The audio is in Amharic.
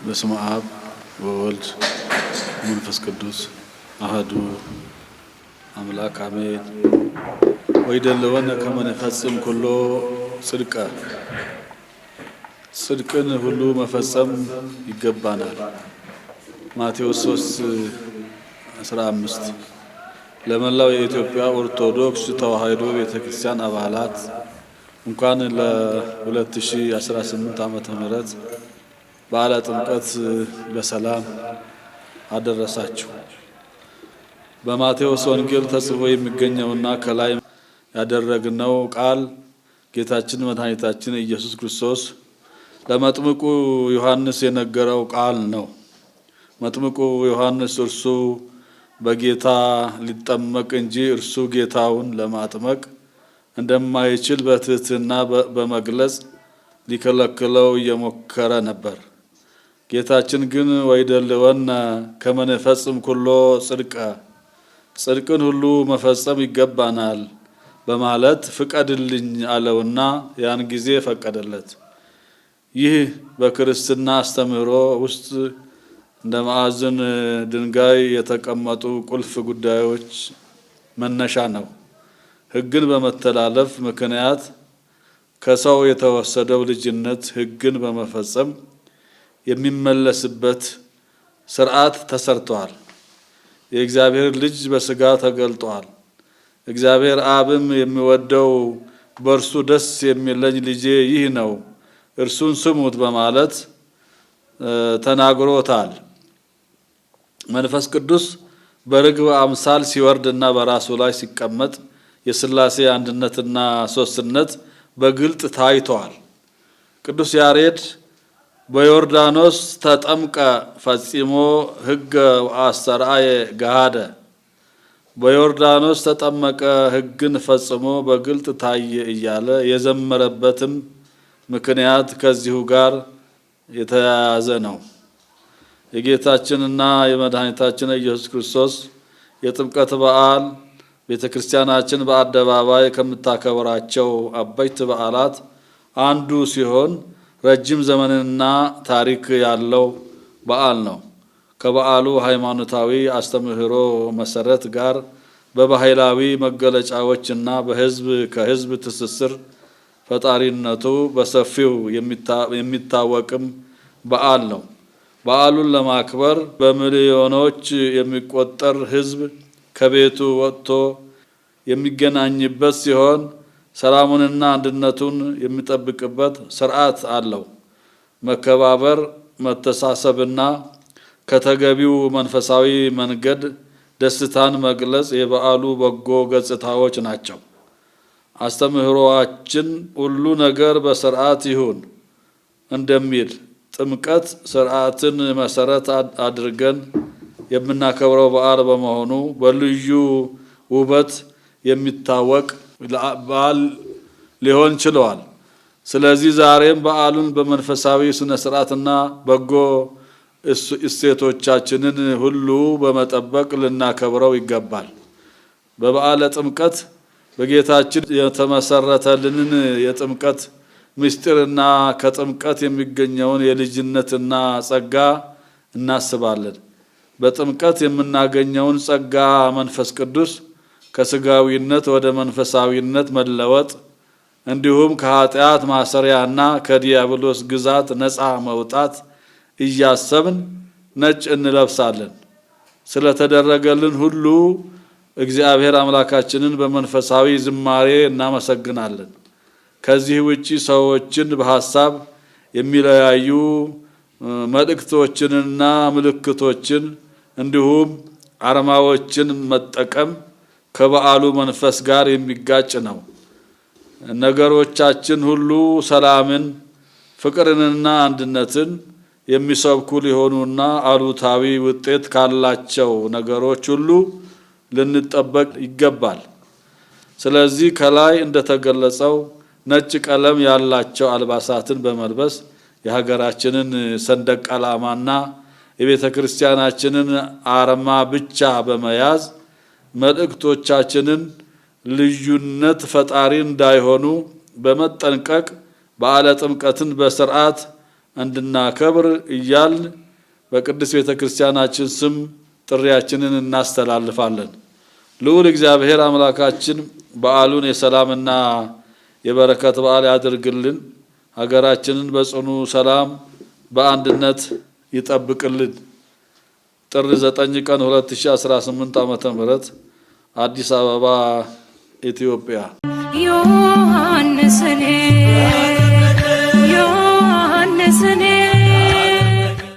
በስመ አብ ወወልድ ወመንፈስ ቅዱስ አሐዱ አምላክ አሜን። ወይደለወነ ከመ ንፈጽም ኩሎ ጽድቀ ጽድቅን ሁሉ መፈጸም ይገባናል። ማቴዎስ 3:15 ለመላው የኢትዮጵያ ኦርቶዶክስ ተዋሕዶ ቤተክርስቲያን አባላት እንኳን ለ2018 ዓመተ ምህረት በዓለ ጥምቀት በሰላም አደረሳችሁ። በማቴዎስ ወንጌል ተጽፎ የሚገኘውና ከላይ ያደረግነው ቃል ጌታችን መድኃኒታችን ኢየሱስ ክርስቶስ ለመጥምቁ ዮሐንስ የነገረው ቃል ነው። መጥምቁ ዮሐንስ እርሱ በጌታ ሊጠመቅ እንጂ እርሱ ጌታውን ለማጥመቅ እንደማይችል በትህትና በመግለጽ ሊከለክለው እየሞከረ ነበር። ጌታችን ግን ወይደልወነ ከመ ንፈጽም ኩሎ ጽድቀ ጽድቅን ሁሉ መፈጸም ይገባናል በማለት ፍቀድልኝ አለውና ያን ጊዜ ፈቀደለት። ይህ በክርስትና አስተምህሮ ውስጥ እንደ ማዕዘን ድንጋይ የተቀመጡ ቁልፍ ጉዳዮች መነሻ ነው። ሕግን በመተላለፍ ምክንያት ከሰው የተወሰደው ልጅነት ሕግን በመፈጸም የሚመለስበት ሥርዓት ተሰርቷል። የእግዚአብሔር ልጅ በሥጋ ተገልጧል። እግዚአብሔር አብም የሚወደው በእርሱ ደስ የሚለኝ ልጄ ይህ ነው፣ እርሱን ስሙት በማለት ተናግሮታል። መንፈስ ቅዱስ በርግብ አምሳል ሲወርድና በራሱ ላይ ሲቀመጥ የሥላሴ አንድነትና ሦስትነት በግልጥ ታይቷል። ቅዱስ ያሬድ በዮርዳኖስ ተጠምቀ ፈጽሞ ሕገ ወአስተርአየ ገሃደ በዮርዳኖስ ተጠመቀ ሕግን ፈጽሞ በግልጥ ታየ እያለ የዘመረበትም ምክንያት ከዚሁ ጋር የተያያዘ ነው። የጌታችንና የመድኃኒታችን ኢየሱስ ክርስቶስ የጥምቀት በዓል ቤተክርስቲያናችን በአደባባይ ከምታከብራቸው አበይት በዓላት አንዱ ሲሆን ረጅም ዘመንና ታሪክ ያለው በዓል ነው። ከበዓሉ ሃይማኖታዊ አስተምህሮ መሰረት ጋር በባህላዊ መገለጫዎችና በሕዝብ ከሕዝብ ትስስር ፈጣሪነቱ በሰፊው የሚታወቅም በዓል ነው። በዓሉን ለማክበር በሚሊዮኖች የሚቆጠር ሕዝብ ከቤቱ ወጥቶ የሚገናኝበት ሲሆን ሰላሙንና አንድነቱን የሚጠብቅበት ሥርዓት አለው። መከባበር፣ መተሳሰብና ከተገቢው መንፈሳዊ መንገድ ደስታን መግለጽ የበዓሉ በጎ ገጽታዎች ናቸው። አስተምህሮአችን ሁሉ ነገር በሥርዓት ይሁን እንደሚል ጥምቀት ሥርዓትን መሰረት አድርገን የምናከብረው በዓል በመሆኑ በልዩ ውበት የሚታወቅ በዓል ሊሆን ችሏል። ስለዚህ ዛሬም በዓሉን በመንፈሳዊ ስነ ስርዓትና በጎ እሴቶቻችንን ሁሉ በመጠበቅ ልናከብረው ይገባል። በበዓለ ጥምቀት በጌታችን የተመሰረተልንን የጥምቀት ምስጢርና ከጥምቀት የሚገኘውን የልጅነትና ጸጋ እናስባለን። በጥምቀት የምናገኘውን ጸጋ መንፈስ ቅዱስ ከስጋዊነት ወደ መንፈሳዊነት መለወጥ እንዲሁም ከኃጢአት ማሰሪያና ከዲያብሎስ ግዛት ነፃ መውጣት እያሰብን ነጭ እንለብሳለን። ስለተደረገልን ሁሉ እግዚአብሔር አምላካችንን በመንፈሳዊ ዝማሬ እናመሰግናለን። ከዚህ ውጪ ሰዎችን በሐሳብ የሚለያዩ መልእክቶችንና ምልክቶችን እንዲሁም አርማዎችን መጠቀም ከበዓሉ መንፈስ ጋር የሚጋጭ ነው። ነገሮቻችን ሁሉ ሰላምን፣ ፍቅርንና አንድነትን የሚሰብኩ ሊሆኑና አሉታዊ ውጤት ካላቸው ነገሮች ሁሉ ልንጠበቅ ይገባል። ስለዚህ ከላይ እንደተገለጸው ነጭ ቀለም ያላቸው አልባሳትን በመልበስ የሀገራችንን ሰንደቅ ዓላማና የቤተክርስቲያናችንን አርማ ብቻ በመያዝ መልእክቶቻችንን ልዩነት ፈጣሪ እንዳይሆኑ በመጠንቀቅ በዓለ ጥምቀትን በስርዓት እንድናከብር እያል በቅድስት ቤተክርስቲያናችን ስም ጥሪያችንን እናስተላልፋለን። ልዑል እግዚአብሔር አምላካችን በዓሉን የሰላምና የበረከት በዓል ያድርግልን። ሀገራችንን በጽኑ ሰላም በአንድነት ይጠብቅልን። ጥር 9 ቀን 2018 ዓመተ ምህረት አዲስ አበባ ኢትዮጵያ። ዮሐንስ